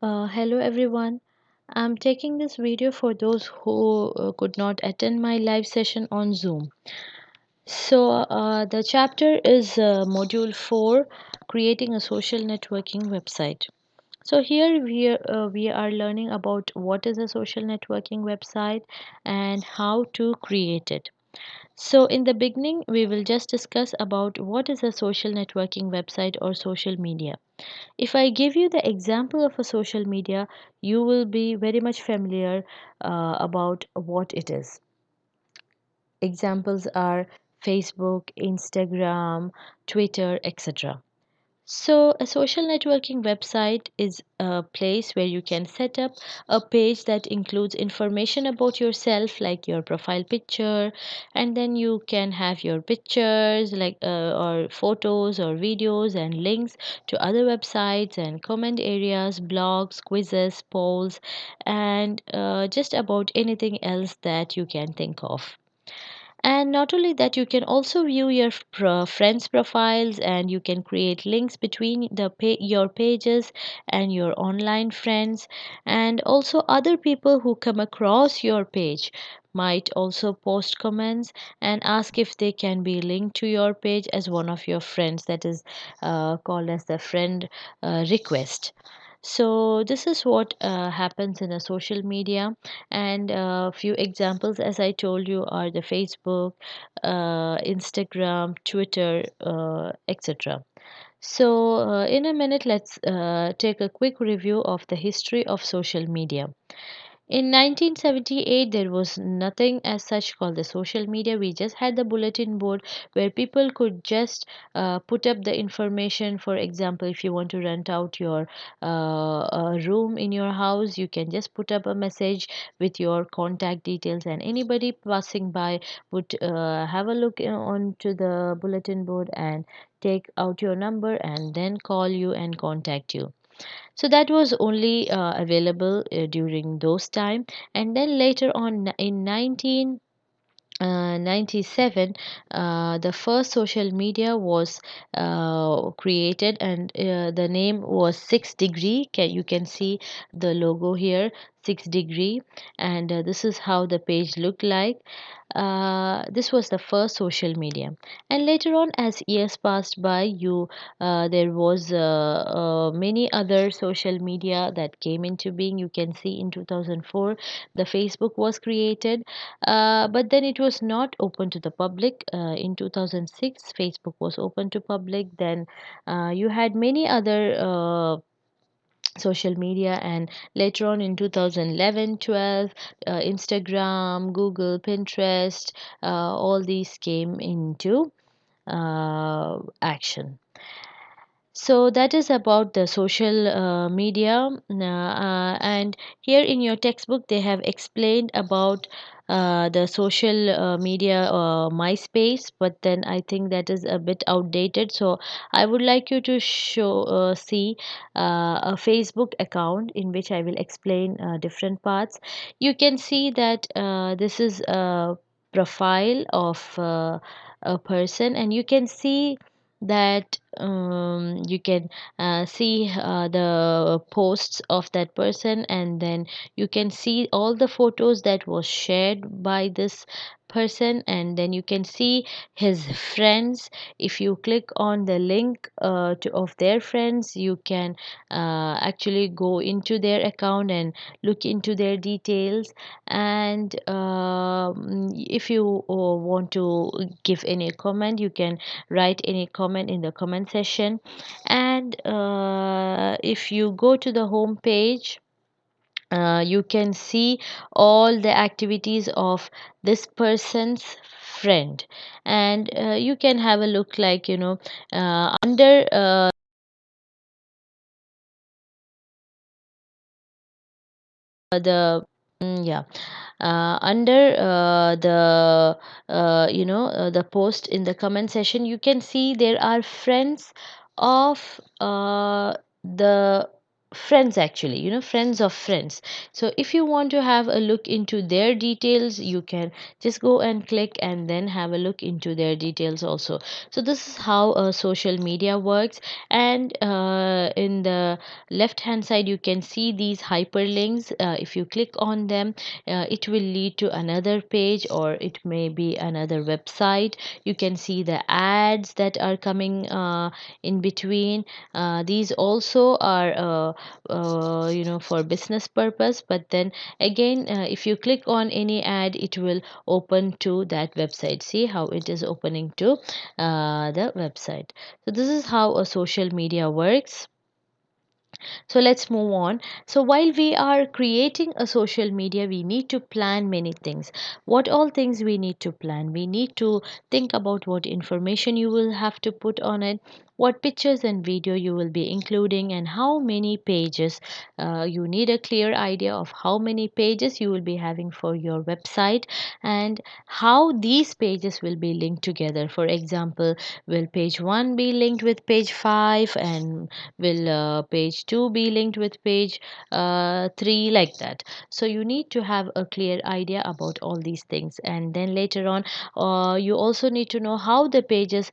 Hello everyone. I'm taking this video for those who could not attend my live session on Zoom. The chapter is Module 4, Creating a Social Networking Website. So here we are learning about what is a social networking website and how to create it. So in the beginning, we will just discuss about what is a social networking website or social media. If I give you the example of a social media, you will be very much familiar about what it is. Examples are Facebook, Instagram, Twitter, etc. So, a social networking website is a place where you can set up a page that includes information about yourself, like your profile picture, and then you can have your pictures, or photos or videos, and links to other websites and comment areas, blogs, quizzes, polls, and just about anything else that you can think of. And not only that, you can also view your friends profiles, and you can create links between your pages and your online friends. And also other people who come across your page might also post comments and ask if they can be linked to your page as one of your friends. That is called as the friend request. So this is what happens in a social media, and a few examples, as I told you, are the Facebook, Instagram, Twitter, etc. In a minute, let's take a quick review of the history of social media. In 1978, there was nothing as such called the social media. We just had the bulletin board where people could just put up the information. For example, if you want to rent out your room in your house, you can just put up a message with your contact details, and anybody passing by would have a look onto the bulletin board and take out your number and then call you and contact you. So that was only available during those time. And then later on in 1997, the first social media was created, and the name was 6 degree. You can see the logo here, 6 degree, and this is how the page looked like. This was the first social media. And later on, as years passed by, you there was many other social media that came into being. You can see in 2004 the Facebook was created, but then it was not open to the public. In 2006, Facebook was open to public. Then you had many other social media, and later on in 2011, 12, Instagram, Google, Pinterest, all these came into action. So that is about the social media. And here in your textbook, they have explained about the social media MySpace, but then I think that is a bit outdated. So I would like you to see a Facebook account in which I will explain different parts. You can see that this is a profile of a person, and you can see that you can see the posts of that person, and then you can see all the photos that was shared by this person, and then you can see his friends. If you click on the link of their friends, you can actually go into their account and look into their details. And if you want to give any comment, you can write any comment in the comment section. And if you go to the home page, you can see all the activities of this person's friend, and you can have a look, like, under the yeah, under the post in the comment section, you can see there are friends of the friends, actually, friends of friends. So if you want to have a look into their details, you can just go and click and then have a look into their details also. So this is how social media works. And in the left hand side you can see these hyperlinks. If you click on them, it will lead to another page, or it may be another website. You can see the ads that are coming in between. These also are for business purpose, but then again, if you click on any ad, it will open to that website. See how it is opening to the website. So this is how a social media works. So let's move on. So while we are creating a social media, we need to plan many things. What all things we need to plan? We need to think about what information you will have to put on it, what pictures and video you will be including, and how many pages. You need a clear idea of how many pages you will be having for your website, and how these pages will be linked together. For example, will page 1 be linked with page 5, and will page 2 be linked with page 3, like that. So you need to have a clear idea about all these things. And then later on, you also need to know how the pages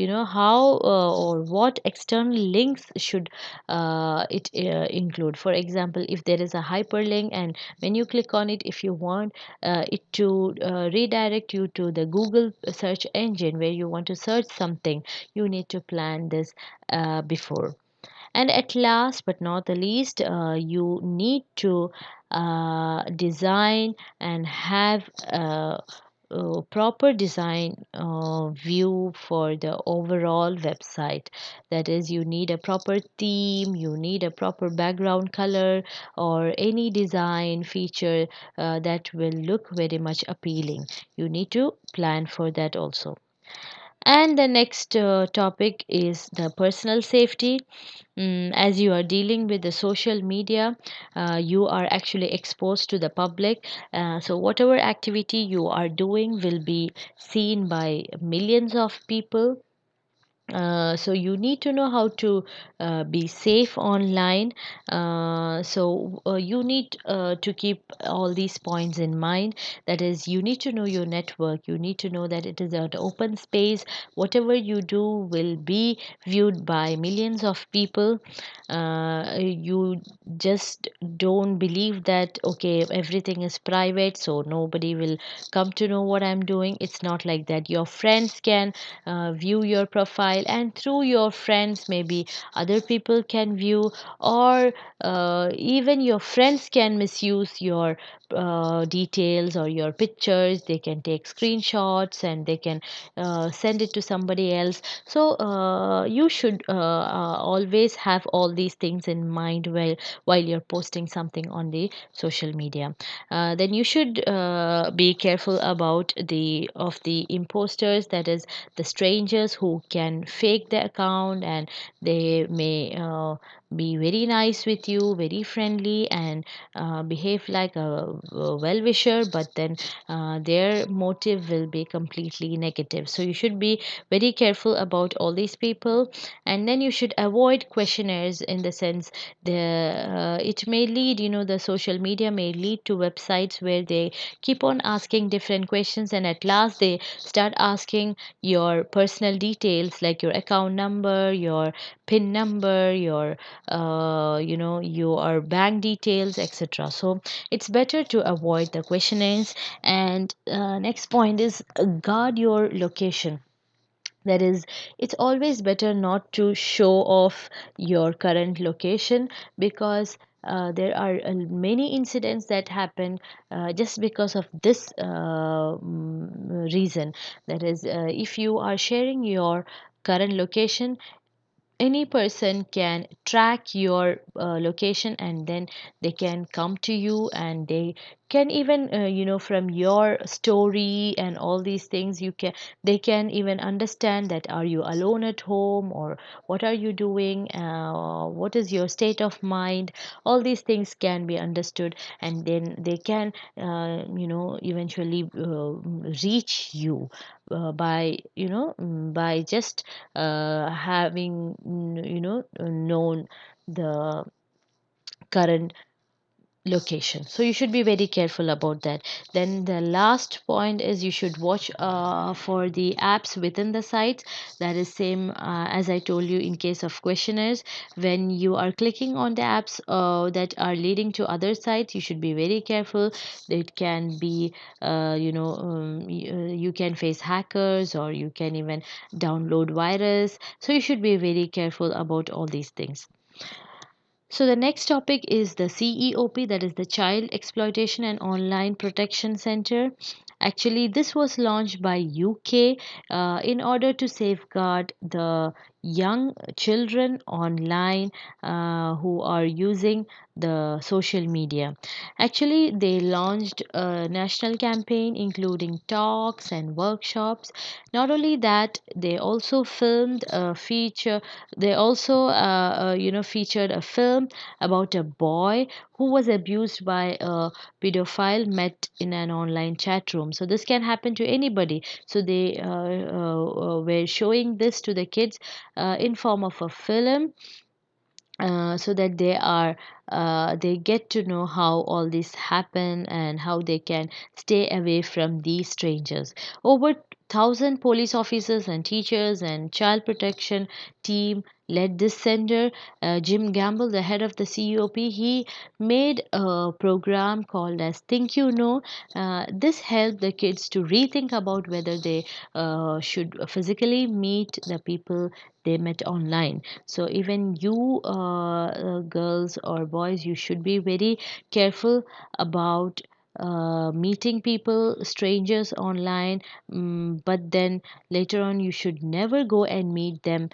how or what external links should it include. For example, if there is a hyperlink, and when you click on it, if you want it to redirect you to the Google search engine where you want to search something, you need to plan this before. And at last but not the least, you need to design and have a proper design view for the overall website. That is, you need a proper theme, you need a proper background color, or any design feature that will look very much appealing. You need to plan for that also. And the next topic is the personal safety. As you are dealing with the social media, you are actually exposed to the public. So, whatever activity you are doing will be seen by millions of people. So you need to know how to be safe online. You need to keep all these points in mind. That is, you need to know your network. You need to know that it is an open space. Whatever you do will be viewed by millions of people. You just don't believe that, okay, everything is private, so nobody will come to know what I'm doing. It's not like that. Your friends can view your profile, and through your friends maybe other people can view, or even your friends can misuse your details or your pictures. They can take screenshots and they can send it to somebody else. So you should always have all these things in mind while you're posting something on the social media. Then you should be careful about the imposters. That is, the strangers who can fake the account, and they may be very nice with you, very friendly, and behave like a well wisher, but then their motive will be completely negative. So you should be very careful about all these people. And then you should avoid questionnaires, in the sense the it may lead, the social media may lead to websites where they keep on asking different questions, and at last they start asking your personal details, like your account number, your pin number, your bank details, etc. So it's better to avoid the questionnaires. And next point is, guard your location. That is, it's always better not to show off your current location, because there are many incidents that happen just because of this reason. That is, if you are sharing your current location, any person can track your location, and then they can come to you and they can even from your story and all these things, they can even understand that are you alone at home, or what are you doing, what is your state of mind. All these things can be understood, and then they can eventually reach you by by just having known the current location. So you should be very careful about that. Then the last point is you should watch for the apps within the sites. That is same as I told you in case of questionnaires. When you are clicking on the apps that are leading to other sites, you should be very careful. It can be you can face hackers, or you can even download virus. So you should be very careful about all these things. So the next topic is the CEOP, that is the Child Exploitation and Online Protection Center. Actually, this was launched by UK in order to safeguard the young children online who are using the social media. Actually, they launched a national campaign including talks and workshops. Not only that, they also filmed a feature. They also featured a film about a boy who was abused by a pedophile met in an online chat room. So this can happen to anybody. So they were showing this to the kids in form of a film, so that they get to know how all this happen and how they can stay away from these strangers. Over 1,000 police officers and teachers and child protection team led this center. Jim Gamble, the head of the COP, he made a program called as Think You Know. This helped the kids to rethink about whether they should physically meet the people they met online. So even you girls or boys, you should be very careful about meeting people, strangers online. But then later on, you should never go and meet them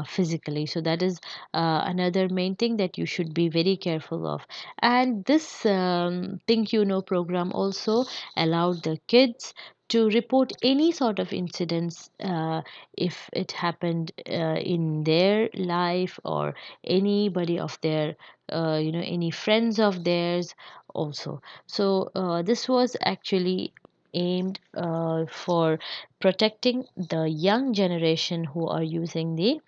physically. So that is another main thing that you should be very careful of. And this Think You Know program also allowed the kids to report any sort of incidents if it happened in their life, or anybody of their any friends of theirs also. So this was actually aimed for protecting the young generation who are using the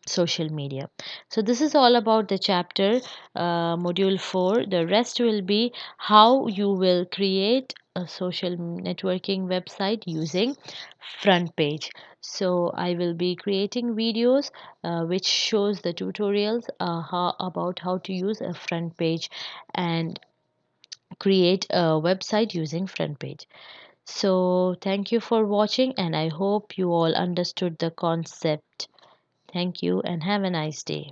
social media. So this is all about the chapter module 4. The rest will be how you will create a social networking website using front page. So I will be creating videos which shows the tutorials about how to use a front page and create a website using front page. So thank you for watching, and I hope you all understood the concept. Thank you and have a nice day.